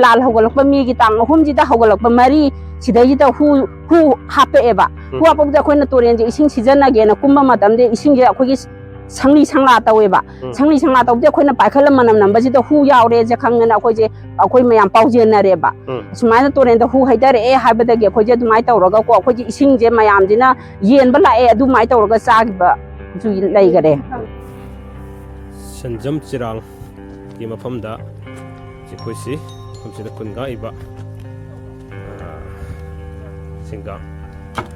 लाल होगलप मीगी तांग अहुमजिदा होगलप मरी सिदैजिदा हु हापेबा हु हापबदा अखोइना तोरेंजे इसिंग सिजनगेना कुंबा मतमदे इसिंगे अखोइगी संगली संगला तवेबा संगली संगला तवदे अखोइना पाइखल मनम नंबजिदा हु यावरे जे खंगना अखोइजे अखोइ मयाम पाउजेनरेबा सुमाइना तोरेंदा हु हाइदरे ए हाबदगे अखोइजे दुमाइ तवरगा को अखोइजे इसिंगे मयामजिना येनबा लाए दुमाइ तवरगा चागिबा जु लैगरे संजम चिरांग की मफमदा जिखोइसी हमसिदा कुनगा इबा सिंगा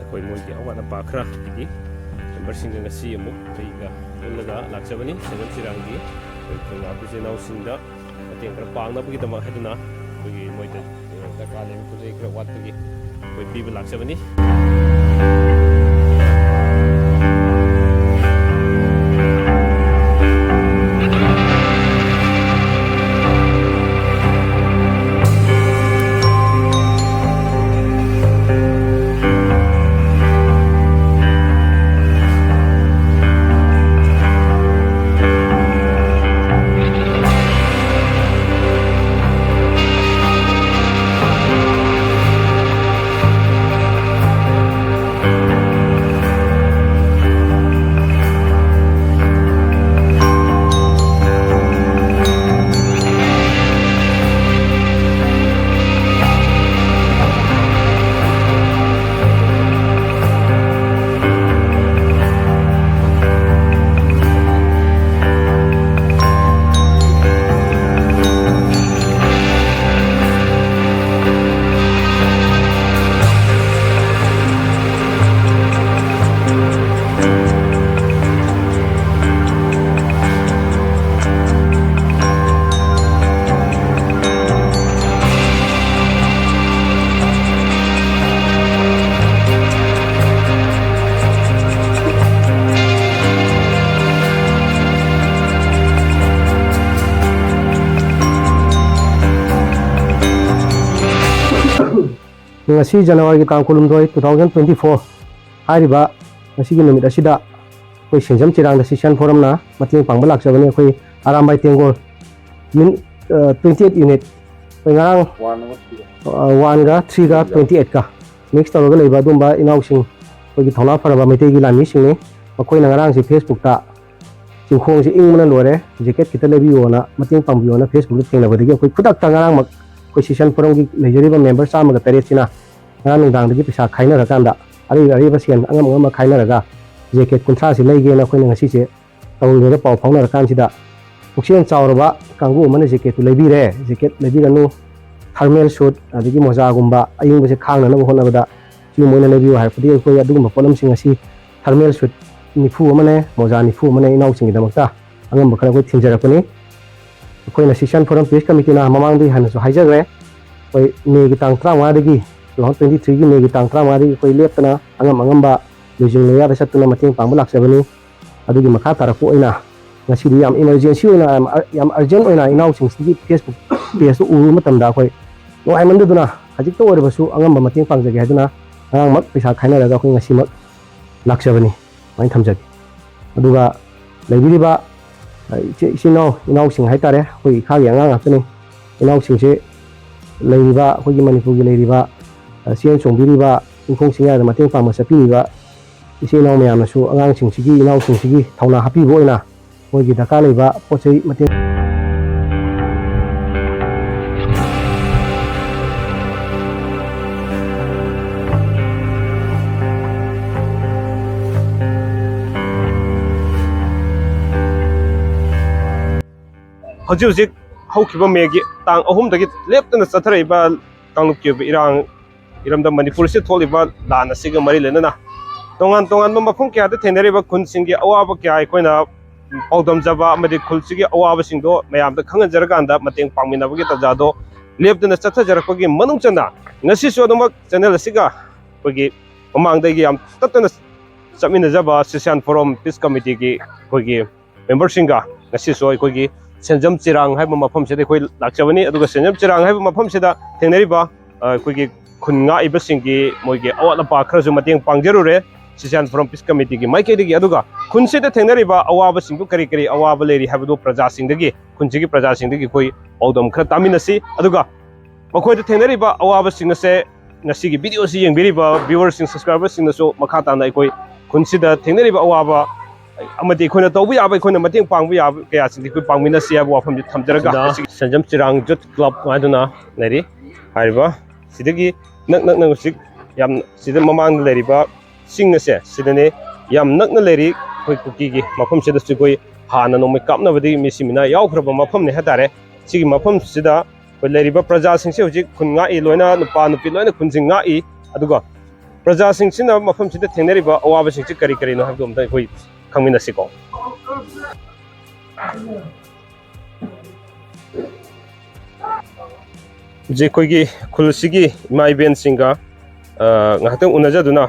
अखोइ मोइगे अवाना पाखरा की नंबर सिंगा ngasi amuk taiga ullaga lakchabani संजम Chirangi कुनगा बिजेनाव सिंगा अतें खरा पांगना बगी दमा हेदना बगी मोइदा दकाले पुजे खरा वातगी कोइ बिबा lakchabani ngasi January tang kulumdoi 2024 hariba ngasi gi numit asida koi senjam chirang da session forum na matling pangba lakchabani koi arambai tengol min 28 unit koi ngarang 1 ga 3 ga 28 ka mix tawga leiba dumba inau sing koi gi thona faraba mete gi lami sing ne koi ngarang si Facebook ta chingkhong si ingmana lore jacket kita lebi ona matling pangbi ona Facebook thengna badigi koi khudak tangarang mak koi session forum gi lejeriba member sama ga tare sina nang dang dagi pisa khaina ra kanda ari basian angam ngam khaina raga jacket kuntra si leige na khoi ngasi che tawle paw phawna ra kan sida puksien chawraba kangu mane jacket tu lebi re jacket lebi ganu thermal suit adigi moja gumba ayung base khangna na hona bada chi moina lebi har pudi khoi adugum polam sing asi thermal suit nifu mane moja nifu mane inau sing damakta angam bakra ko thinjara pani khoi na session forum page committee na mamang di han so haijare koi me gi tang tra wa dagi 23 gi me gi tang tra ma ri koi leptana angam ba lojing leya da satuna mating pangbu lakchabani adugi makha taraku oina ngasi di yam emergency oina yam urgent oina inau sing gi Facebook page to uru matam da koi no ai mandu duna hajik to ore basu angam ba mating pangjage haduna ang mak pisa khaina raga koi ngasi mak lakchabani mai thamjagi aduga leibiri ba inau sing hai tare koi khagi anga ngapni inau sing se leiriba koi gi manipur gi leiriba sian songbiriba ingkhong singa da mateng pangma sapiriba isi nau mayam su angang singsigi inau singsigi thauna happy boina moigi daka leiba pochei mateng hojik haukiba megi tang ahum dagi leptana satharaiba kanglukki irang iramda manipur se tholiba lana siga mari lenana tongan mafum kya da theneriba khun singi awaba kya aikoina paudam jaba amadi khulsigi awaba singdo mayam da khangan jaraganda mateng pangmina bagi tajado leptana chatha jarakpagi manung chana ngasi so domak channel siga kogi mamang dagi am tatana samina jaba session forum peace committee gi kogi member singa ngasi so kogi senjam chirang haiba mafam se koi lakchabani aduga senjam chirang haiba mafam se da theneriba kogi khunga ibasingi moige awala pa khrazu mateng pangjerure session forum peace committee gi mai kedi gi aduga khunse da theneriba awaba singdu kari awaba leri habdu praja singdagi khunjigi praja singdagi koi audam khra taminasi aduga ꯃꯈꯣꯏꯗ ꯊꯦꯡꯅꯔꯤꯕ ꯑꯋꯥꯕꯁꯤꯡ ꯑꯁꯦ ꯉꯁꯤꯒꯤ ꯚꯤꯗꯤꯑꯣꯁꯤ ꯌꯦꯡꯕꯤꯔꯤꯕ ꯚ꯭ꯌꯨꯋꯔꯁꯤꯡ ꯁꯕꯁꯀ꯭ꯔꯥꯏꯕꯔꯁꯤꯡꯅꯁꯨ ꯃꯈꯥ ꯇꯥꯅ ꯑꯩꯈꯣꯏ ꯈꯨꯟꯁꯤꯗ ꯊꯦꯡꯅꯔꯤꯕ ꯑꯋꯥꯕ ꯑꯃꯗꯤ ꯑꯩꯈꯣꯏꯅ ꯇꯧꯕ ꯌꯥꯕ ꯑꯩꯈꯣꯏꯅ ꯃꯇꯦꯡ ꯄꯥꯡꯕ ꯌꯥꯕ ꯀꯌꯥꯁꯤꯡꯗꯤ ꯑꯩꯈꯣꯏ ꯄꯥꯡꯃꯤꯟꯅꯁꯤ ꯍꯥꯏꯕ ꯋꯥꯐꯝꯁꯤ ꯊꯝꯖꯔꯒ ꯁꯦꯟꯖꯝ ꯆꯤꯔꯥꯡ ꯌꯨꯠ ꯀ꯭ꯂꯕ ꯍꯥꯏꯗꯨꯅ ꯂꯩꯔꯤ ꯍꯥꯏꯔꯤꯕ ꯁꯤꯗꯒꯤ ꯅꯛꯅ ꯍꯧꯖꯤꯛ ꯌꯥꯝ ꯁꯤꯗ ꯃꯃꯥꯡꯗ ꯂꯩꯔꯤꯕ ꯆꯤꯡ ꯑꯁꯦ ꯁꯤꯗꯅꯦ ꯌꯥꯝ ꯅꯛꯅ ꯂꯩꯔꯤ ꯑꯩꯈꯣꯏ ꯀꯨꯀꯤꯒꯤ ꯃꯐꯝꯁꯤꯗꯁꯨ ꯑꯩꯈꯣꯏ ꯍꯥꯟꯅ ꯅꯣꯡꯃꯩ ꯀꯥꯞꯅꯕꯗꯒꯤ ꯃꯤꯁꯤ ꯃꯤꯅꯥ ꯌꯥꯎꯈ꯭ꯔꯕ ꯃꯐꯝꯅꯤ ꯍꯥꯏꯇꯥꯔꯦ ꯁꯤꯒꯤ ꯃꯐꯝꯁꯤꯗ ꯑꯩꯈꯣꯏ ꯂꯩꯔꯤꯕ ꯄ꯭ꯔꯖꯥꯁꯤꯡꯁꯦ ꯍꯧꯖꯤꯛ ꯈꯨꯟ ꯉꯥꯛꯏ ꯂꯣꯏꯅ ꯅꯨꯄꯥ ꯅꯨꯄꯤ ꯂꯣꯏꯅ ꯈꯨꯟꯁꯤꯡ ꯉꯥꯛꯏ ꯑꯗꯨꯒ ꯄ꯭ꯔꯖꯥꯁꯤꯡꯁꯤꯅ ꯃꯐꯝꯁꯤꯗ ꯊꯦꯡꯅꯔꯤꯕ ꯑꯋꯥꯕꯁꯤꯡꯁꯤ ꯀꯔꯤ ꯀꯔꯤꯅꯣ ꯍꯥꯏꯕꯗꯨ ꯑꯝꯇ ꯑꯩꯈꯣꯏ ꯈꯪꯃꯤꯟꯅꯁꯤꯀꯣ ꯍꯧꯖꯤꯛ ꯑꯩꯈꯣꯏꯒꯤ ꯈꯨꯜꯁꯤꯒꯤ ꯏꯃꯥ ꯏꯕꯦꯟꯁꯤꯡꯒ ꯉꯥꯏꯍꯥꯛꯇꯪ ꯎꯅꯖꯗꯨꯅ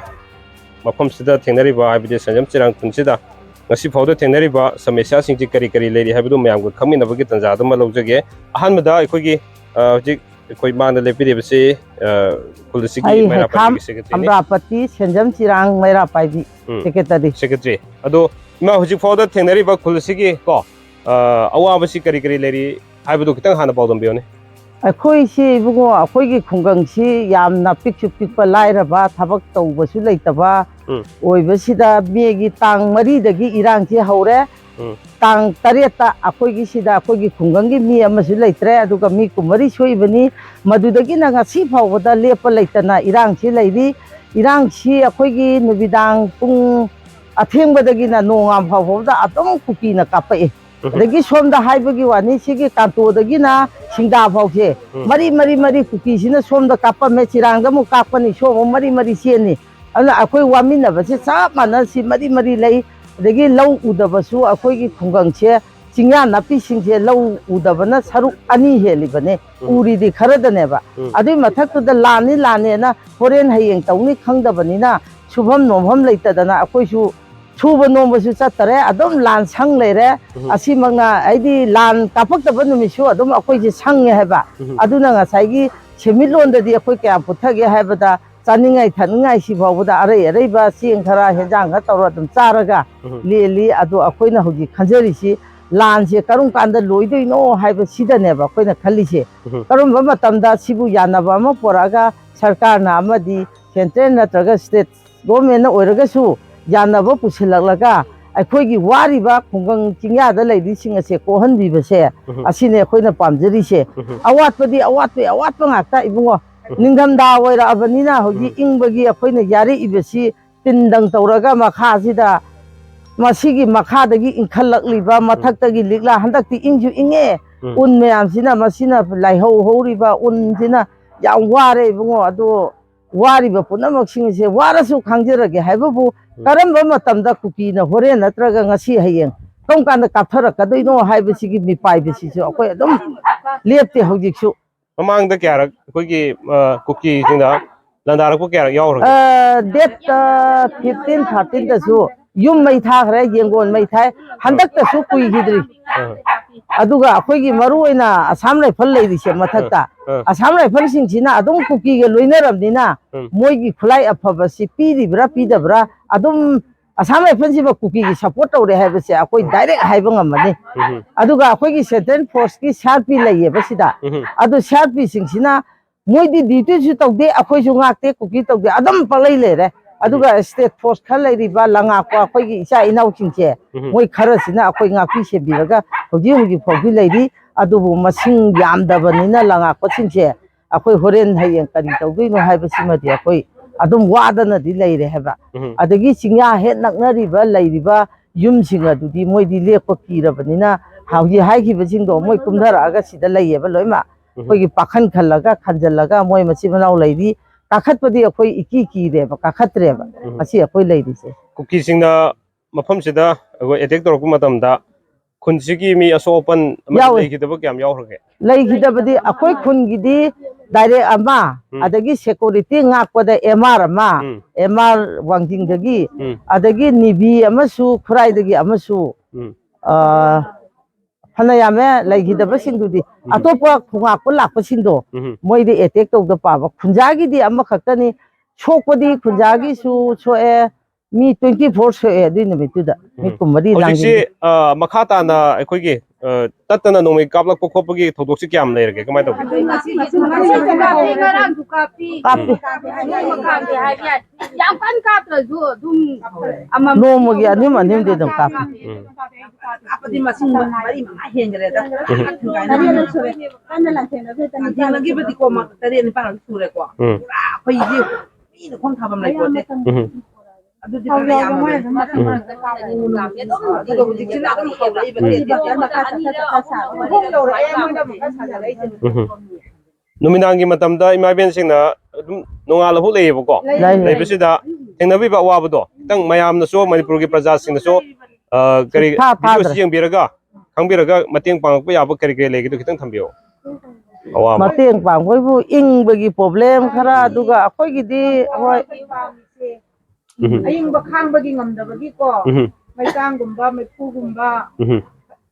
ꯃꯐꯝꯁꯤꯗ ꯊꯦꯡꯅꯔꯤꯕ ꯍꯥꯏꯕꯗꯤ ꯁꯦꯟꯖꯝ ꯆꯤꯔꯥꯡ ꯈꯨꯟꯁꯤꯗ ꯉꯁꯤ ꯐꯥꯎꯗ ꯊꯦꯡꯅꯔꯤꯕ ꯁꯃꯁ꯭ꯌꯥꯁꯤꯡꯁꯤ ꯀꯔꯤ ꯀꯔꯤ ꯂꯩꯔꯤ ꯍꯥꯏꯕꯗꯨ ꯃꯌꯥꯝꯒ ꯈꯪꯃꯤꯟꯅꯕꯒꯤ ꯇꯥꯟꯖꯥꯗꯨꯃ ꯂꯧꯖꯒꯦ ꯑꯍꯥꯟꯕꯗ ꯑꯩꯈꯣꯏꯒꯤ ꯍꯧꯖꯤꯛ ꯑꯩꯈꯣꯏ ꯃꯥꯡꯗ ꯂꯦꯞꯄꯤꯔꯤꯕꯁꯤ ꯈꯨꯜ ꯑꯁꯤꯒꯤ ꯃꯩꯔꯥ ꯄꯥꯏꯕꯤꯒꯤ ꯁꯦꯀ꯭ꯔꯦꯇꯔꯤꯅꯤ ꯑꯝꯕ꯭ꯔꯥꯄꯇꯤ ꯁꯦꯟꯖꯝ ꯆꯤꯔꯥꯡ ꯃꯩꯔꯥ ꯄꯥꯏꯕꯤ ꯁꯦꯀ꯭ꯔꯦꯇꯔꯤ ꯑꯗꯣ ꯏꯃꯥ ꯍꯧꯖꯤꯛ ꯐꯥꯎꯗ ꯊꯦꯡꯅꯔꯤꯕ ꯈꯨꯜ ꯑꯁꯤꯒꯤ ꯀꯣ ꯑꯋꯥꯕꯁꯤ ꯀꯔꯤ ꯀꯔꯤ ꯂꯩꯔꯤ ꯍꯥꯏꯕꯗꯨ ꯈꯤꯇꯪ ꯍꯥꯟꯅ ꯄꯥꯎꯗꯝꯕꯤꯌꯨꯅꯦ ꯑꯩꯈꯣꯏꯁꯤ ꯏꯕꯨꯡꯉꯣ ꯑꯩꯈꯣꯏꯒꯤ ꯈꯨꯡꯒꯪꯁꯤ ꯌꯥꯝꯅ ꯄꯤꯛꯁꯨ ꯄꯤꯛꯄ ꯂꯥꯏꯔꯕ ꯊꯕꯛ ꯇꯧꯕꯁꯨ ꯂꯩꯇꯕ ꯑꯣꯏꯕꯁꯤꯗ ꯃꯦꯒꯤ ꯇꯥꯡ 4ꯗꯒꯤ ꯏꯔꯥꯡꯁꯤ ꯍꯧꯔꯦ ꯇꯥꯡ 7ꯇ ꯑꯩꯈꯣꯏꯒꯤꯁꯤꯗ ꯑꯩꯈꯣꯏꯒꯤ ꯈꯨꯡꯒꯪꯒꯤ ꯃꯤ ꯑꯃꯁꯨ ꯂꯩꯇ꯭ꯔꯦ ꯑꯗꯨꯒ ꯃꯤ 9 ꯁꯣꯏꯕꯅꯤ ꯃꯗꯨꯗꯒꯤꯅ ꯉꯁꯤ ꯐꯥꯎꯕꯗ ꯂꯦꯞꯄ ꯂꯩꯇꯅ ꯏꯔꯥꯡꯁꯤ ꯂꯩꯔꯤ ꯏꯔꯥꯡꯁꯤ ꯑꯩꯈꯣꯏꯒꯤ ꯅꯨꯃꯤꯗꯥꯡ ꯄꯨꯡ ꯑꯊꯦꯡꯕꯗꯒꯤꯅ ꯅꯣꯡꯉꯥꯜ ꯐꯥꯎꯕꯗ ꯑꯗꯨꯝ ꯀꯨꯀꯤꯅ ꯀꯥꯞꯄꯛꯏ ꯑꯗꯒꯤ ꯁꯣꯝꯗ ꯍꯥꯏꯕꯒꯤ ꯋꯥꯅꯤ ꯁꯤꯒꯤ ꯀꯥꯟꯇꯣꯗꯒꯤꯅ ꯁꯤꯡꯗꯥ ꯐꯥꯎꯁꯦ ꯃꯔꯤ ꯀꯨꯀꯤꯁꯤꯅ ꯁꯣꯝꯗ ꯀꯥꯞꯄꯝꯃꯦ ꯆꯤꯔꯥꯡꯗ ꯑꯃꯨꯛ ꯀꯥꯞꯀꯅꯤ ꯁꯣꯝ ꯃꯔꯤ ꯆꯦꯟꯅꯤ ꯑꯗꯨꯅ ꯑꯩꯈꯣꯏ ꯋꯥꯃꯤꯟꯅꯕꯁꯦ ꯆꯞ ꯃꯥꯟꯅ ꯁꯤ ꯃꯔꯤ ꯂꯩ ꯑꯗꯒꯤ ꯂꯧ ꯎꯗꯕꯁꯨ ꯑꯩꯈꯣꯏꯒꯤ ꯈꯨꯡꯒꯪꯁꯦ ꯆꯤꯡꯌꯥ ꯅꯥꯄꯤꯁꯤꯡꯁꯦ ꯂꯧ ꯎꯗꯕꯅ ꯁꯔꯨꯛ 2 ꯍꯦꯜꯂꯤꯕꯅꯦ ꯎꯔꯤꯗꯤ ꯈꯔꯗꯅꯦꯕ ꯑꯗꯨꯏ ꯃꯊꯛꯇꯨꯗ ꯂꯥꯟꯅꯦꯅ ꯍꯣꯔꯦꯟ ꯍꯌꯦꯡ ꯇꯧꯅꯤ ꯈꯪꯗꯕꯅꯤꯅ ꯁꯨꯐꯝ ꯅꯣꯝꯐꯝ ꯂꯩꯇꯗꯅ ꯑꯩꯈꯣꯏꯁꯨ ꯁꯨꯕ ꯅꯣꯝꯕꯁꯨ ꯆꯠꯇꯔꯦ ꯑꯗꯨꯝ ꯂꯥꯟ ꯁꯪ ꯂꯩꯔꯦ ꯑꯁꯤꯃꯛꯅ ꯍꯥꯏꯗꯤ ꯂꯥꯟ ꯀꯥꯞꯄꯛꯇꯕ ꯅꯨꯃꯤꯠꯁꯨ ꯑꯗꯨꯝ ꯑꯩꯈꯣꯏꯁꯦ ꯁꯪꯉꯦ ꯍꯥꯏꯕ ꯑꯗꯨꯅ ꯉꯁꯥꯏꯒꯤ ꯁꯦꯟꯃꯤꯠꯂꯣꯟꯗꯗꯤ ꯑꯩꯈꯣꯏ ꯀꯌꯥ ꯄꯨꯊꯒꯦ ꯍꯥꯏꯕꯗ ꯆꯥꯅꯤꯡꯉꯥꯏ ꯊꯛꯅꯤꯡꯉꯥꯏ ꯁꯤ ꯐꯥꯎꯕꯗ ꯑꯔꯩꯕ ꯆꯦꯡ ꯈꯔ ꯍꯦꯟꯖꯥꯡ ꯈꯔ ꯇꯧꯔ ꯑꯗꯨꯝ ꯆꯥꯔꯒ ꯂꯦꯜꯂꯤ ꯑꯗꯣ ꯑꯩꯈꯣꯏꯅ ꯍꯧꯖꯤꯛ ꯈꯟꯖꯔꯤꯁꯤ ꯂꯥꯟꯁꯦ ꯀꯔꯝ ꯀꯥꯟꯗ ꯂꯣꯏꯗꯣꯏꯅꯣ ꯍꯥꯏꯕꯁꯤꯗꯅꯦꯕ ꯑꯩꯈꯣꯏꯅ ꯈꯜꯂꯤꯁꯦ ꯀꯔꯝꯕ ꯃꯇꯝꯗ ꯁꯤꯕꯨ ꯌꯥꯅꯕ ꯑꯃ ꯄꯨꯔꯛꯑꯒ ꯁꯔꯀꯥꯔꯅ ꯑꯃꯗꯤ ꯁꯦꯟꯇ꯭ꯔꯦꯜ ꯅꯠꯇ꯭ꯔꯒ ꯁ꯭ꯇꯦꯠ ꯒꯣꯔꯃꯦꯟꯅ ꯑꯣꯏꯔꯒꯁꯨ ꯌꯥꯅꯕ ꯄꯨꯁꯤꯜꯂꯛꯂꯒ ꯑꯩꯈꯣꯏꯒꯤ ꯋꯥꯔꯤꯕ ꯈꯨꯡꯒꯪ ꯆꯤꯡꯌꯥꯗ ꯂꯩꯔꯤꯁꯤꯡ ꯑꯁꯦ ꯀꯣꯛꯍꯟꯕꯤꯕꯁꯦ ꯑꯁꯤꯅꯦ ꯑꯩꯈꯣꯏꯅ ꯄꯥꯝꯖꯔꯤꯁꯦ ꯑꯋꯥꯠꯄꯗꯤ ꯑꯋꯥꯠꯄ ꯉꯥꯛꯇ ꯏꯕꯨꯡꯉꯣ ꯅꯤꯡꯊꯝꯊꯥ ꯑꯣꯏꯔꯛꯑꯕꯅꯤꯅ ꯍꯧꯖꯤꯛ ꯏꯪꯕꯒꯤ ꯑꯩꯈꯣꯏꯅ ꯌꯥꯔꯛꯏꯕꯁꯤ ꯇꯤꯟꯗꯪ ꯇꯧꯔꯒ ꯃꯈꯥꯁꯤꯗ ꯃꯁꯤꯒꯤ ꯃꯈꯥꯗꯒꯤ ꯏꯟꯈꯠꯂꯛꯂꯤꯕ ꯃꯊꯛꯇꯒꯤ ꯂꯤꯛꯂꯥ ꯍꯟꯗꯛꯇꯤ ꯏꯪꯁꯨ ꯏꯪꯉꯦ ꯎꯟ ꯃꯌꯥꯝꯁꯤꯅ ꯃꯁꯤꯅ ꯂꯥꯏꯍꯧ ꯍꯧꯔꯤꯕ ꯎꯟꯁꯤꯅ ꯌꯥꯝ ꯋꯥꯔꯦ ꯏꯕꯨꯡꯉꯣ ꯑꯗꯣ ꯋꯥꯔꯤꯕ ꯄꯨꯝꯅꯃꯛꯁꯤꯡꯁꯦ ꯋꯥꯔꯁꯨ ꯈꯥꯡꯖꯔꯒꯦ ꯍꯥꯏꯕꯕꯨ ꯀꯔꯝꯕ ꯃꯇꯝꯗ ꯀꯨꯀꯤꯅ ꯍꯣꯔꯦꯟ ꯅꯠꯇ꯭ꯔꯒ ꯉꯁꯤ ꯍꯌꯦꯡ ꯀꯔꯝ ꯀꯥꯟꯗ ꯀꯥꯞꯊꯔꯛꯀꯗꯣꯏꯅꯣ ꯍꯥꯏꯕꯁꯤꯒꯤ ꯃꯤꯄꯥꯏꯕꯁꯤꯁꯨ ꯑꯩꯈꯣꯏ ꯑꯗꯨꯝ ꯂꯦꯞꯇꯦ ꯍꯧꯖꯤꯛꯁꯨ ꯃꯃꯥꯡꯗ ꯀꯌꯥꯔꯛ ꯑꯩꯈꯣꯏꯒꯤ ꯀꯨꯀꯤꯁꯤꯡꯅ ꯂꯟꯗꯥꯔꯛꯄ ꯀꯌꯥꯔꯛ ꯌꯥꯎꯈ꯭ꯔꯒꯦ ꯗꯦꯠ 15 13ꯗꯁꯨ ꯌꯨꯝ ꯃꯩ ꯊꯥꯈ꯭ꯔꯦ ꯌꯦꯡꯒꯣꯟ ꯃꯩ ꯊꯥꯏ ꯍꯟꯗꯛꯇꯁꯨ ꯀꯨꯏꯈꯤꯗ꯭ꯔꯤ ꯑꯗꯨꯒ ꯑꯩꯈꯣꯏꯒꯤ ꯃꯔꯨꯑꯣꯏꯅ ꯑꯁꯥꯝ ꯔꯥꯏꯐꯜ ꯂꯩꯔꯤꯁꯦ ꯃꯊꯛꯇ ꯑꯁꯥꯝ ꯔꯥꯏꯐꯜꯁꯤꯡꯁꯤꯅ ꯑꯗꯨꯝ ꯀꯨꯀꯤꯒ ꯂꯣꯏꯅꯔꯕꯅꯤꯅ ꯃꯣꯏꯒꯤ ꯈꯨꯠꯂꯥꯏ ꯑꯐꯕꯁꯤ ꯄꯤꯔꯤꯕ꯭ꯔꯥ ꯄꯤꯗꯕ꯭ꯔꯥ ꯑꯗꯨꯝ ꯑꯁꯥꯝ ꯔꯥꯏꯐꯜꯁꯤꯕ ꯀꯨꯀꯤꯒꯤ ꯁꯞꯄꯣꯔꯠ ꯇꯧꯔꯦ ꯍꯥꯏꯕꯁꯦ ꯑꯩꯈꯣꯏ ꯗꯥꯏꯔꯦꯛ ꯍꯥꯏꯕ ꯉꯝꯃꯅꯤ ꯑꯗꯨꯒ ꯑꯩꯈꯣꯏꯒꯤ ꯁꯦꯟꯇ꯭ꯔꯦꯜ ꯐꯣꯔꯁꯀꯤ CRP ꯂꯩꯌꯦꯕ ꯁꯤꯗ ꯑꯗꯨ CRPꯁꯤꯡꯁꯤꯅ ꯃꯣꯏꯗꯤ ꯗ꯭ꯌꯨꯇꯤꯁꯨ ꯇꯧꯗꯦ ꯑꯩꯈꯣꯏꯁꯨ ꯉꯥꯛꯇꯦ ꯀꯨꯀꯤ ꯇꯧꯗꯦ ꯑꯗꯨꯝ ꯄꯪꯂꯩ ꯂꯩꯔꯦ ꯑꯗꯨꯒ ꯁ꯭ꯇꯦꯠ ꯐꯣꯔꯁ ꯈꯔ ꯂꯩꯔꯤꯕ ꯂꯉꯥꯛꯄ ꯑꯩꯈꯣꯏꯒꯤ ꯏꯆꯥ ꯏꯅꯥꯎꯁꯤꯡꯁꯦ ꯃꯣꯏ ꯈꯔꯁꯤꯅ ꯑꯩꯈꯣꯏ ꯉꯥꯛꯄꯤ ꯁꯦꯟꯕꯤꯔꯒ ꯍꯧꯖꯤꯛ ꯐꯥꯎꯗꯤ ꯂꯩꯔꯤ ꯑꯗꯨꯕꯨ ꯃꯁꯤꯡ ꯌꯥꯝꯗꯕꯅꯤꯅ ꯂꯉꯥꯛꯄꯁꯤꯡꯁꯦ ꯑꯩꯈꯣꯏ ꯍꯣꯔꯦꯟ ꯍꯌꯦꯡ ꯀꯔꯤ ꯇꯧꯗꯣꯏꯅꯣ ꯍꯥꯏꯕꯁꯤꯃꯗꯤ ꯑꯩꯈꯣꯏ ꯑꯗꯨꯝ ꯋꯥꯗꯅꯗꯤ ꯂꯩꯔꯦ ꯍꯥꯏꯕ ꯑꯗꯒꯤ ꯆꯤꯡꯌꯥ ꯍꯦꯛ ꯅꯛꯅꯔꯤꯕ ꯂꯩꯔꯤꯕ ꯌꯨꯝꯁꯤꯡ ꯑꯗꯨꯗꯤ ꯃꯣꯏꯗꯤ ꯂꯦꯞꯄ ꯀꯤꯔꯕꯅꯤꯅ ꯍꯧꯖꯤꯛ ꯍꯥꯏꯈꯤꯕꯁꯤꯡꯗꯣ ꯃꯣꯏ ꯀꯨꯝꯊꯔꯛꯑꯒ ꯁꯤꯗ ꯂꯩꯌꯦꯕ ꯂꯣꯏꯅꯃꯛ ꯑꯩꯈꯣꯏꯒꯤ ꯄꯥꯈꯟ ꯈꯜꯂꯒ ꯃꯣꯏ ꯃꯆꯤꯟ ꯃꯅꯥꯎ ꯂꯩꯔꯤ ꯀꯥꯈꯠꯄꯗꯤ ꯑꯩꯈꯣꯏ ꯀꯤꯔꯦꯕ ꯀꯥꯈꯠꯇ꯭ꯔꯦꯕ ꯉꯁꯤ ꯑꯩꯈꯣꯏ ꯂꯩꯔꯤꯁꯦ ꯀꯨꯀꯤꯁꯤꯡꯅ ꯃꯐꯝꯁꯤꯗ ꯑꯩꯈꯣꯏ ꯑꯦꯇꯦꯛ ꯇꯧꯔꯛꯄ ꯃꯇꯝꯗ ꯈꯨꯟꯁꯤꯒꯤ ꯃꯤ ꯑꯁꯣꯛ ꯑꯄꯟ ꯂꯩꯈꯤꯗꯕ ꯀꯌꯥꯝ ꯌꯥꯎꯈ꯭ꯔꯒꯦ ꯂꯩꯈꯤꯗꯕꯗꯤ ꯑꯩꯈꯣꯏ ꯈꯨꯟꯒꯤꯗꯤ ꯗꯥꯏꯔꯦꯛ ꯑꯃ ꯑꯗꯒꯤ ꯁꯦꯀꯨꯔꯤꯇꯤ ꯉꯥꯛꯄꯗ MR ꯑꯃ MR ꯋꯥꯡꯖꯤꯡꯗꯒꯤ ꯑꯗꯒꯤ ꯅꯤꯕꯤ ꯑꯃꯁꯨ ꯈꯨꯔꯥꯏꯗꯒꯤ ꯑꯃꯁꯨ ꯐꯅ ꯌꯥꯝꯃꯦ ꯂꯩꯈꯤꯗꯕꯁꯤꯡꯗꯨꯗꯤ ꯑꯇꯣꯞꯄ ꯈꯨꯉꯥꯛꯄ ꯂꯥꯛꯄꯁꯤꯡꯗꯣ ꯃꯣꯏꯗꯤ ꯑꯦꯇꯦꯛ ꯇꯧꯗ ꯄꯥꯕ ꯈꯨꯟꯖꯥꯒꯤꯗꯤ ꯑꯃꯈꯛꯇꯅꯤ ꯁꯣꯛꯄꯗꯤ ꯈꯨꯟꯖꯥꯒꯤꯁꯨ ꯁꯣꯛꯑꯦ mi 24 soe du numittuda mi kumari ꯍꯧꯖꯤꯛꯁꯤ langin ꯃꯈꯥ ꯇꯥꯅ ꯑꯩꯈꯣꯏꯒꯤ ꯇꯠꯇꯅ ꯅꯣꯡꯃꯩ ꯀꯥꯞꯂꯛꯄ ꯈꯣꯠꯄꯒꯤ ꯊꯧꯗꯣꯛꯁꯤ ꯀꯌꯥꯝ ꯂꯩꯔꯒꯦ ꯀꯃꯥꯏꯅ ꯇꯧꯒꯦ nomogi anim anim de dum kapi 누미낭기 마담다 이마벤싱나 농알라부 레이버고 레이버시다 땡나비바 와부도 땅 마얌나소 마니푸르기 프라자싱나소 그리 비디오 시행비라가 강비라가 마땡 방학부 야부 그리 레기도 기땅 탐비오 아와 mateng pang koi bu ing bagi problem khara duga akoi gidi hoi ꯑꯌꯤꯡꯕ ꯈꯥꯡꯕꯒꯤ ꯉꯝꯗꯕꯒꯤꯀꯣ ꯃꯩꯇꯥꯡꯒꯨꯝꯕ ꯃꯩꯐꯨꯒꯨꯝꯕ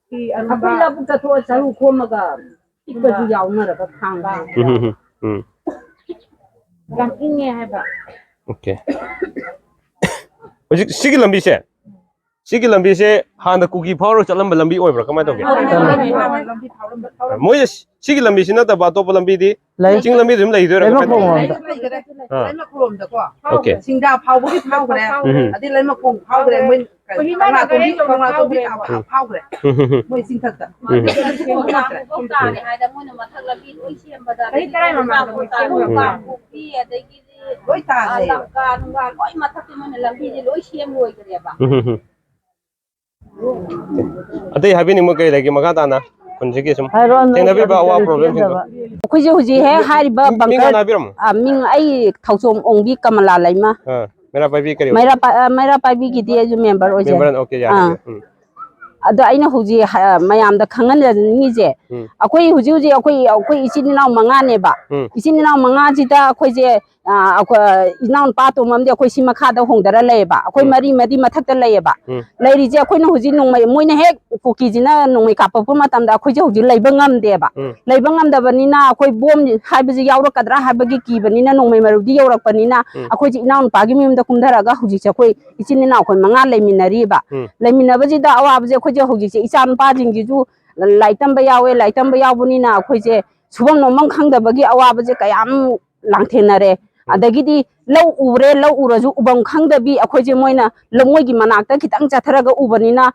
ꯀꯤ ꯑꯩꯈꯣꯏ ꯑꯔꯨꯝꯕ ꯂꯧꯕꯨꯛ ꯆꯠꯊꯣꯛꯑ ꯆꯔꯨ ꯈꯣꯝꯃꯒ ꯄꯤꯛꯄꯁꯨ ꯌꯥꯎꯅꯔꯒ ꯈꯥꯡꯕ ꯌꯥꯝ ꯏꯪꯉꯦ ꯍꯥꯏꯕ 오케이 ꯍꯧꯖꯤꯛ ꯁꯤꯒꯤ ꯂꯝꯕꯤꯁꯦ 시기 람비세 하나 구기 파워로 잘람 람비 오이브라 그만 도게 뭐야 시기 람비시나 다 바토 람비디 징 람비 좀 레이더라 그만 오케이 싱다 파우기 파우 그래 아디 레마 콩 파우 그래 뭐 강나 도비 파우 그래 뭐 싱탁다 ꯀꯧꯇꯥꯅꯦ ꯍꯥꯏꯗ ꯃꯣꯏꯅ ꯃꯊꯛ ꯂꯝꯕꯤ ꯂꯣꯏ ꯁꯦꯝꯕꯗ ꯀꯣꯛꯄꯤ ꯑꯗꯒꯤꯗꯤ ꯂꯣꯏ ꯇꯥꯔꯦ ꯂꯝꯀꯥ ꯅꯨꯡꯒꯥ ꯂꯣꯏ ꯃꯊꯛꯇꯤ ꯃꯣꯏꯅ ꯂꯝꯕꯤꯁꯦ ꯂꯣꯏ ꯁꯦꯝ ꯂꯣꯏꯈ꯭ꯔꯦꯕ ꯑꯇꯩ ꯍꯥꯏꯕꯤꯅꯤꯡꯕ ꯀꯩ ꯂꯩꯒꯦ ꯃꯈꯥ ꯇꯥꯅ ꯈꯨꯟꯁꯤꯒꯤ ꯁꯨꯝ ꯊꯦꯡꯅꯕꯤꯕ ꯑꯋꯥ ꯄ꯭ꯔꯣꯕ꯭ꯂꯦꯝꯁꯤꯡꯗꯣ ꯑꯩꯈꯣꯏꯁꯦ ꯍꯧꯖꯤꯛ ꯍꯦꯛ ꯍꯥꯏꯔꯤꯕ ꯕꯪꯀꯔ ꯃꯤꯡ ꯑꯩ ꯊꯧꯆꯣꯝ ꯑꯣꯡꯕꯤ ꯀꯃꯂꯥ ꯂꯩꯃ ꯃꯩꯔꯥ ꯄꯥꯏꯕꯤ ꯀꯔꯤ ꯃꯩꯔꯥ ꯄꯥꯏꯕꯤꯒꯤꯗꯤ ꯑꯩꯁꯨ ꯃꯦꯝꯕꯔ ꯑꯣꯏꯖꯩ ꯃꯦꯝꯕꯔ ꯑꯣꯀꯦ ꯌꯥꯔꯦ ꯑꯗꯣ ꯑꯩꯅ ꯍꯧꯖꯤꯛ ꯃꯌꯥꯝꯗ ꯈꯪꯍꯟꯅꯤꯡꯉꯤꯁꯦ ꯑꯩꯈꯣꯏ ꯍꯧꯖꯤꯛ ꯑꯩꯈꯣꯏ ꯏꯆꯤꯟ ꯏꯅꯥꯎ ꯃꯉꯥꯅꯦꯕ ꯏꯆꯤꯟ ꯏꯅꯥꯎ ꯃꯉꯥꯁꯤꯗ ꯑꯩꯈꯣꯏꯁꯦ ꯏꯅꯥꯎꯅꯨꯄꯥ ꯑꯇꯣꯝꯕꯝꯗꯤ ꯑꯩꯈꯣꯏ ꯁꯤ ꯃꯈꯥꯗ ꯍꯣꯡꯗꯔ ꯂꯩꯌꯦꯕ ꯑꯩꯈꯣꯏ ꯃꯔꯤ ꯃꯊꯛꯇ ꯂꯩꯌꯦꯕ ꯂꯩꯔꯤꯁꯦ ꯑꯩꯈꯣꯏꯅ ꯍꯧꯖꯤꯛ ꯅꯣꯡꯃꯩ ꯃꯣꯏꯅ ꯍꯦꯛ ꯀꯨꯀꯤꯁꯤꯅ ꯅꯣꯡꯃꯩ ꯀꯥꯞꯄꯛꯄ ꯃꯇꯝꯗ ꯑꯩꯈꯣꯏꯁꯦ ꯍꯧꯖꯤꯛ ꯂꯩꯕ ꯉꯝꯗꯦꯕ ꯂꯩꯕ ꯉꯝꯗꯕꯅꯤꯅ ꯑꯩꯈꯣꯏ ꯕꯣꯝ ꯍꯥꯏꯕꯁꯤ ꯌꯥꯎꯔꯛꯀꯗ꯭ꯔꯥ ꯍꯥꯏꯕꯒꯤ ꯀꯤꯕꯅꯤꯅ ꯅꯣꯡꯃꯩ ꯃꯔꯨꯗꯤ ꯌꯧꯔꯛꯄꯅꯤꯅ ꯑꯩꯈꯣꯏꯁꯦ ꯏꯅꯥꯎꯅꯨꯄꯥꯒꯤ ꯃꯌꯨꯝꯗ ꯀꯨꯝꯊꯔꯒ ꯍꯧꯖꯤꯛꯁꯦ ꯑꯩꯈꯣꯏ ꯏꯆꯤꯟ ꯏꯅꯥꯎ ꯑꯩꯈꯣꯏ ꯃꯉꯥ ꯂꯩꯃꯤꯟꯅꯔꯤꯕ ꯂꯩꯃꯤꯟꯅꯕꯁꯤꯗ ꯑꯋꯥꯕꯁꯦ ꯑꯩꯈꯣꯏꯁꯦ ꯍꯧꯖꯤꯛꯁꯦ ꯏꯆꯥ ꯅꯨꯄꯥꯁꯤꯡꯁꯤꯁꯨ ꯂꯥꯏꯔꯤꯛ ꯇꯝꯕ ꯌꯥꯎꯋꯦ ꯂꯥꯏꯔꯤꯛ ꯇꯝꯕ ꯌꯥꯎꯕꯅꯤꯅ ꯑꯩꯈꯣꯏꯁꯦ ꯁꯨꯐꯝ ꯅꯣꯝꯐꯝ ꯈꯪꯗꯕꯒꯤ ꯑꯋꯥꯕꯁꯦ ꯀꯌꯥꯝ ꯂꯥꯡꯊꯦꯡꯅꯔꯦ ꯑꯗꯒꯤꯗꯤ ꯂꯧ ꯎꯔꯦ ꯂꯧ ꯎꯔꯁꯨ ꯎꯐꯝ ꯈꯪꯗꯕꯤ ꯑꯩꯈꯣꯏꯁꯦ ꯃꯣꯏꯅ ꯃꯣꯏꯒꯤ ꯃꯅꯥꯛꯇ ꯈꯤꯇꯪ ꯆꯠꯊꯔꯒ ꯎꯕꯅꯤ나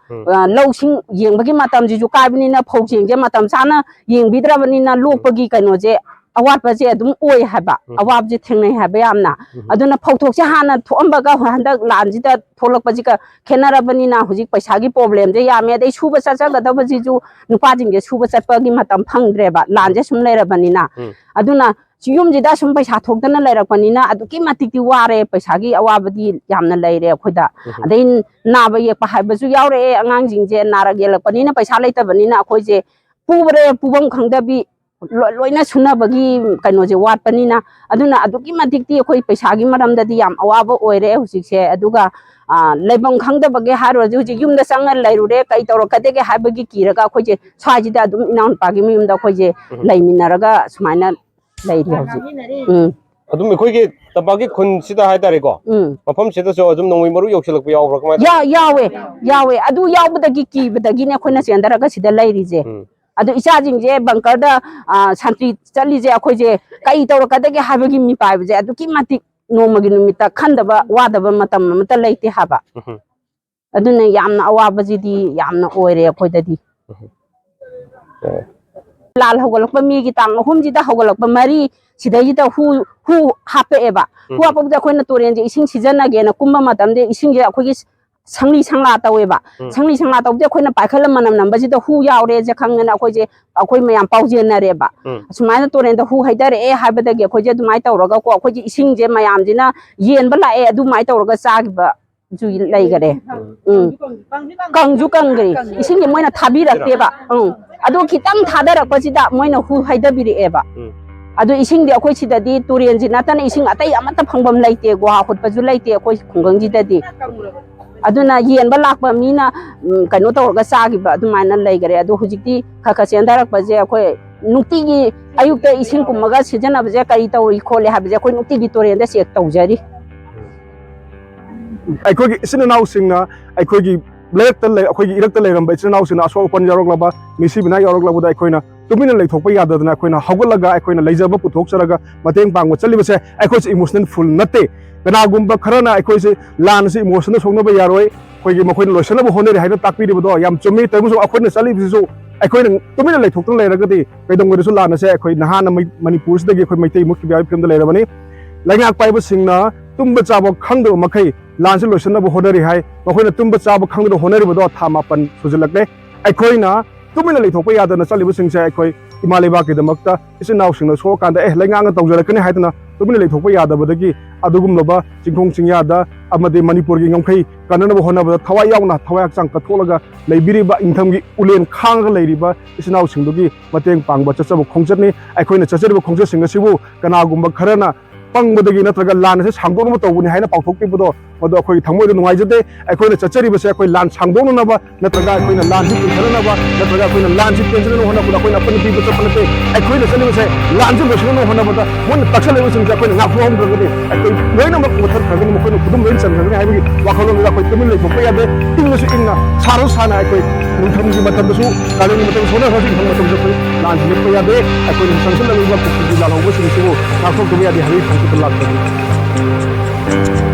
ꯂꯧꯁꯤꯡ ꯌꯦꯡꯕꯒꯤ ꯃꯇꯝꯁꯤꯁꯨ ꯀꯥꯏꯕꯅꯤꯅ ꯐꯧ ꯆꯦꯡꯁꯦ ꯃꯇꯝ ꯆꯥꯅ ꯌꯦꯡꯕꯤꯗ꯭ꯔꯕꯅꯤꯅ ꯂꯣꯛꯄꯒꯤ ꯀꯩꯅꯣꯁꯦ ꯑꯋꯥꯠꯄꯁꯦ ꯑꯗꯨꯝ ꯑꯣꯏ ꯍꯥꯏꯕ ꯑꯋꯥꯕꯁꯦ ꯊꯦꯡꯅꯩ ꯍꯥꯏꯕ ꯌꯥꯝꯅ ꯑꯗꯨꯅ ꯐꯧꯊꯣꯛꯁꯦ ꯍꯥꯟꯅ ꯊꯣꯛꯑꯝꯕꯒ ꯍꯟꯗꯛ ꯂꯥꯟꯁꯤꯗ ꯊꯣꯛꯂꯛꯄꯁꯤꯒ ꯈꯦꯠꯅꯔꯕꯅꯤꯅ ꯍꯧꯖꯤꯛ ꯄꯩꯁꯥꯒꯤ ꯄ꯭ꯔꯣꯕ꯭ꯂꯦꯝꯁꯦ ꯌꯥꯝꯃꯦ ꯑꯗꯩ ꯁꯨꯕ ꯆꯠꯆꯒꯗꯕꯁꯤꯁꯨ ꯅꯨꯄꯥꯁꯤꯡꯁꯦ ꯁꯨꯕ ꯆꯠꯄꯒꯤ ꯃꯇꯝ ꯐꯪꯗ꯭ꯔꯦꯕ ꯂꯥꯟꯁꯦ ꯁꯨꯝ ꯂꯩꯔꯕꯅꯤꯅ ꯑꯗꯨꯅ ꯌꯨꯝꯁꯤꯗ ꯁꯨꯝ ꯄꯩꯁꯥ ꯊꯣꯛꯇꯅ ꯂꯩꯔꯛꯄꯅꯤꯅ ꯑꯗꯨꯛꯀꯤ ꯃꯇꯤꯛꯇꯤ ꯋꯥꯔꯦ ꯄꯩꯁꯥꯒꯤ ꯑꯋꯥꯕꯗꯤ ꯌꯥꯝꯅ ꯂꯩꯔꯦ ꯑꯩꯈꯣꯏꯗ ꯑꯗꯩ ꯅꯥꯕ ꯌꯦꯛꯄ ꯍꯥꯏꯕꯁꯨ ꯌꯥꯎꯔꯛꯑꯦ ꯑꯉꯥꯡꯁꯤꯡꯁꯦ ꯅꯥꯔꯛ ꯌꯦꯛꯂꯛꯄꯅꯤꯅ ꯄꯩꯁꯥ ꯂꯩꯇꯕꯅꯤꯅ ꯑꯩꯈꯣꯏꯁꯦ ꯄꯨꯐꯝ ꯈꯪꯗꯕꯤ ꯂꯣꯏꯅ ꯁꯨꯅꯕꯒꯤ ꯀꯩꯅꯣꯁꯦ ꯋꯥꯠꯄꯅꯤꯅ ꯑꯗꯨꯅ ꯑꯗꯨꯛꯀꯤ ꯃꯇꯤꯛꯇꯤ ꯑꯩꯈꯣꯏ ꯄꯩꯁꯥꯒꯤ ꯃꯔꯝꯗꯗꯤ ꯌꯥꯝ ꯑꯋꯥꯕ ꯑꯣꯏꯔꯦ ꯍꯧꯖꯤꯛꯁꯦ ꯑꯗꯨꯒ ꯂꯩꯐꯝ ꯈꯪꯗꯕꯒꯤ ꯍꯥꯏꯔꯨꯔꯁꯨ ꯍꯧꯖꯤꯛ ꯌꯨꯝꯗ ꯆꯪꯉ ꯂꯩꯔꯨꯔꯦ ꯀꯩ ꯇꯧꯔꯛꯀꯗꯒꯦ ꯍꯥꯏꯕꯒꯤ ꯀꯤꯔꯒ ꯑꯩꯈꯣꯏꯁꯦ ꯁ꯭ꯋꯥꯏꯁꯤꯗ ꯑꯗꯨꯝ ꯏꯅꯥꯎꯅꯨꯄꯥꯒꯤ ꯃꯌꯨꯝꯗ ꯑꯩꯈꯣꯏꯁꯦ ꯂꯩꯃꯤꯟꯅꯔꯒ ꯁꯨꯃꯥꯏꯅ ꯂꯩꯔꯤ ꯍꯧꯖꯤꯛ ꯑꯗꯨꯝ ꯑꯩꯈꯣꯏꯒꯤ ꯇꯝꯄꯥꯛꯀꯤ ꯈꯨꯟꯁꯤꯗ ꯍꯥꯏꯇꯥꯔꯦꯀꯣ ꯃꯐꯝꯁꯤꯗꯁꯨ ꯑꯗꯨꯝ ꯅꯣꯡꯃꯩ ꯃꯔꯨ ꯌꯧꯁꯤꯜꯂꯛꯄ ꯌꯥꯎꯕ꯭ꯔꯥ ꯀꯃꯥꯏꯅ ꯌꯥꯎꯋꯦ ꯑꯗꯨ ꯌꯥꯎꯕꯗꯒꯤ ꯀꯤꯕꯗꯒꯤꯅꯦ ꯑꯩꯈꯣꯏꯅ ꯆꯦꯟꯗꯔꯒ ꯁꯤꯗ ꯂꯩꯔꯤꯁꯦ ꯑꯗꯨ ꯏꯆꯥꯁꯤꯡꯁꯦ ꯕꯪꯀꯔꯗ ꯁꯟꯇ꯭ꯔꯤ ꯆꯠꯂꯤꯁꯦ ꯑꯩꯈꯣꯏꯁꯦ ꯀꯩ ꯇꯧꯔꯛꯀꯗꯒꯦ ꯍꯥꯏꯕꯒꯤ ꯃꯤꯄꯥꯏꯕꯁꯦ ꯑꯗꯨꯛꯀꯤ ꯃꯇꯤꯛ ꯅꯣꯡꯃꯒꯤ ꯅꯨꯃꯤꯠꯇ ꯈꯟꯗꯕ ꯋꯥꯗꯕ ꯃꯇꯝ ꯑꯃꯠꯇ ꯂꯩꯇꯦ ꯍꯥꯏꯕ ꯑꯗꯨꯅ ꯌꯥꯝꯅ ꯑꯋꯥꯕꯁꯤꯗꯤ ꯌꯥꯝꯅ ꯑꯣꯏꯔꯦ ꯑꯩꯈꯣꯏꯗꯗꯤ ꯂꯥꯜ ꯍꯧꯒꯠꯂꯛꯄ ꯃꯤꯒꯤ ꯇꯥꯡ 3ꯁꯤꯗ ꯍꯧꯒꯠꯂꯛꯄ ꯃꯔꯤ ꯁꯤꯗꯩꯁꯤꯗ ꯍꯨ ꯍꯥꯞꯄꯛꯑꯦꯕ ꯍꯨ ꯍꯥꯞꯄꯛꯄꯗ ꯑꯩꯈꯣꯏꯅ ꯇꯨꯔꯦꯟꯁꯦ ꯏꯁꯤꯡ ꯁꯤꯖꯤꯟꯅꯒꯦꯅ ꯀꯨꯝꯕ ꯃꯇꯝꯗ ꯏꯁꯤꯡꯁꯦ ꯑꯩꯈꯣꯏꯒꯤ ꯁꯪꯂꯤ ꯁꯪꯂꯥ ꯇꯧꯋꯦꯕ ꯁꯪꯂꯤ ꯁꯪꯂꯥ ꯇꯧꯕꯁꯦ ꯑꯩꯈꯣꯏꯅ ꯄꯥꯏꯈꯠꯂ ꯃꯅꯝ ꯅꯝꯕꯁꯤꯗ ꯍꯨ ꯌꯥꯎꯔꯦꯁꯦ ꯈꯪꯗꯅ ꯑꯩꯈꯣꯏ ꯃꯌꯥꯝ ꯄꯥꯎꯖꯦꯟꯅꯔꯦꯕ ꯑꯁꯨꯃꯥꯏꯅ ꯇꯨꯔꯦꯟꯗ ꯍꯨ ꯍꯩꯊꯔꯛꯑꯦ ꯍꯥꯏꯕꯗꯒꯤ ꯑꯩꯈꯣꯏꯁꯦ ꯑꯗꯨꯃꯥꯏꯅ ꯇꯧꯔꯒꯀꯣ ꯑꯩꯈꯣꯏꯒꯤ ꯏꯁꯤꯡꯁꯦ ꯃꯌꯥꯝꯁꯤꯅ ꯌꯦꯟꯕ ꯂꯥꯛꯑꯦ ꯑꯗꯨꯃꯥꯏꯅ ꯇꯧꯔꯒ ꯆꯥꯈꯤꯕ ꯂꯩꯈꯔꯦ ꯀꯪꯁꯨ ꯀꯪꯈ꯭ꯔꯦ ꯏꯁꯤꯡꯁꯦ ꯃꯣꯏꯅ ꯊꯥꯕꯤꯔꯛꯇꯦꯕ ꯑꯗꯣ ꯈꯤꯇꯪ ꯊꯥꯗꯔꯛꯄꯁꯤꯗ ꯃꯣꯏꯅ ꯍꯨ ꯍꯩꯊꯕꯤꯔꯛꯑꯦꯕ ꯑꯗꯨ ꯏꯁꯤꯡꯗꯤ ꯑꯩꯈꯣꯏ ꯁꯤꯗꯗꯤ ꯇꯨꯔꯦꯟꯁꯤ ꯅꯠꯇꯅ ꯏꯁꯤꯡ ꯑꯇꯩ ꯑꯃꯠꯇ ꯐꯪꯐꯝ ꯂꯩꯇꯦ ꯒꯨꯍꯥ ꯍꯨꯠꯄꯁꯨ ꯂꯩꯇꯦ ꯑꯩꯈꯣꯏ ꯈꯨꯡꯒꯪꯁꯤꯗꯗꯤ ꯑꯗꯨꯅ ꯌꯦꯟꯕ ꯂꯥꯛꯄ ꯃꯤꯅ ꯀꯩꯅꯣ ꯇꯧꯔꯒ ꯆꯥꯈꯤꯕ ꯑꯗꯨꯃꯥꯏꯅ ꯂꯩꯈꯔꯦ ꯑꯗꯣ ꯍꯧꯖꯤꯛꯇꯤ ꯈꯔ ꯆꯦꯟꯊꯔꯛꯄꯁꯦ ꯑꯩꯈꯣꯏ ꯅꯨꯡꯇꯤꯒꯤ ꯑꯌꯨꯛꯇ ꯏꯁꯤꯡ ꯀꯨꯝꯃꯒ ꯁꯤꯖꯤꯟꯅꯕꯁꯦ ꯀꯔꯤ ꯇꯧꯔꯤ ꯈꯣꯠꯂꯤ ꯍꯥꯏꯕꯁꯦ ꯑꯩꯈꯣꯏ ꯅꯨꯡꯇꯤꯒꯤ ꯇꯨꯔꯦꯟꯗ ꯆꯦꯛ ꯇꯧꯖꯔꯤ ꯑꯩꯈꯣꯏꯒꯤ ꯏꯆꯤꯟ ꯏꯅꯥꯎꯁꯤꯡꯅ ꯑꯩꯈꯣꯏꯒꯤ ꯂꯩꯔꯛꯇ ꯂꯩ ꯑꯩꯈꯣꯏꯒꯤ ꯏꯔꯛꯇ ꯂꯩꯔꯝꯕ ꯏꯆꯤꯟ ꯏꯅꯥꯎꯁꯤꯡꯅ ꯑꯁꯣꯛ ꯑꯄꯟ ꯌꯥꯎꯔꯛꯂꯕ ꯃꯤꯁꯤꯕꯤꯅ ꯌꯥꯎꯔꯛꯂꯕꯗ ꯑꯩꯈꯣꯏꯅ ꯇꯨꯃꯤꯟꯅ ꯂꯩꯊꯣꯛꯄ ꯌꯥꯗꯗꯅ ꯑꯩꯈꯣꯏꯅ ꯍꯧꯒꯠꯂꯒ ꯑꯩꯈꯣꯏꯅ ꯂꯩꯖꯕ ꯄꯨꯊꯣꯛꯆꯔꯒ ꯃꯇꯦꯡ ꯄꯥꯡꯕ ꯆꯠꯂꯤꯕꯁꯦ ꯑꯩꯈꯣꯏꯁꯦ ꯏꯃꯣꯁꯅꯦꯜ ꯐꯨꯜ ꯅꯠꯇꯦ ꯀꯅꯥꯒꯨꯝꯕ ꯈꯔꯅ ꯑꯩꯈꯣꯏꯁꯦ ꯂꯥꯟꯁꯤ ꯏꯃꯣꯁꯅꯦꯜ ꯁꯣꯛꯅꯕ ꯌꯥꯔꯣꯏ ꯑꯩꯈꯣꯏꯒꯤ ꯃꯈꯣꯏꯅ ꯂꯣꯏꯁꯤꯟꯅꯕ ꯍꯣꯠꯅꯔꯤ ꯍꯥꯏꯅ ꯇꯥꯛꯄꯤꯔꯤꯕꯗꯣ ꯌꯥꯝ ꯆꯨꯝꯃꯤ ꯇꯧꯕꯁꯨ ꯑꯩꯈꯣꯏꯅ ꯆꯠꯂꯤꯕꯁꯤꯁꯨ ꯑꯩꯈꯣꯏꯅ ꯇꯨꯃꯤꯟꯅ ꯂꯩꯊꯣꯛꯇꯨꯅ ꯂꯩꯔꯒꯗꯤ ꯀꯩꯗꯧꯉꯩꯗꯁꯨ ꯂꯥꯟ ꯑꯁꯦ ꯑꯩꯈꯣꯏ ꯅꯍꯥꯟꯅ ꯃꯅꯤꯄꯨꯔꯁꯤꯗꯒꯤ ꯑꯩꯈꯣꯏ ꯃꯩꯇꯩ ꯃꯨꯠꯈꯤꯕ ꯌꯥꯕꯒꯤ ꯐꯤꯕꯝꯗ ꯂꯩꯔꯕꯅꯤ ꯂꯩꯉꯥꯛ ꯄꯥꯏꯕꯁꯤꯡꯅ tumba chaba khangdo makai lansi loisana bo honari hai makhoi na tumba chaba khangdo honari bodo tha mapan sujilakne akhoi na tumina leithokpa yadana chalibu singse akhoi imaleba ke damakta isinau singna so kanda lenga tawjarakani haidana tumina leithokpa yadabadagi adugum loba chingkhong chingyada amade manipur gi ngomkhai kanana bo honaba thawai yauna thawai chang ka tholaga leibiriba ingthamgi ulen khanga leiriba isinau singdugi mateng pangba chachabo khongjatni akhoi na chachariba khongjat singa sibu kanagumba kharana पंगबदगी नत्रगा लान से सांगदोन तौबनी हाइना पाउथोकपिबदो मदो अखोई थंगमोय नुवाइजदे अखोइना चचरिबसे अखोई लान सांगदोननबा नत्रगा अखोइना लान से पिथरनबा नत्रगा अखोइना लान से पेंजन होनबा अखोइना अपन पिबो चपनते अखोइना चलिबसे लान से लोसनो होनबदा मन तक्सलेबो सिंग अखोइना नाफोम दगदे अखोइ लोइना मक मथर खगन मखोइना खुदुम लोइन संगने हाइबगी वाखलो अखोइ तुमिन ले थोपया दे तिंगसु इन्ना सारो साना अखोइ मुथमगी मतमदसु कालिन मतम सोना होजि थंग मतम जखोइ लान से लेपया दे अखोइना संसल लगबा कुकि लालौबो सिंगसु नाफोम तुमिया दे हारि to the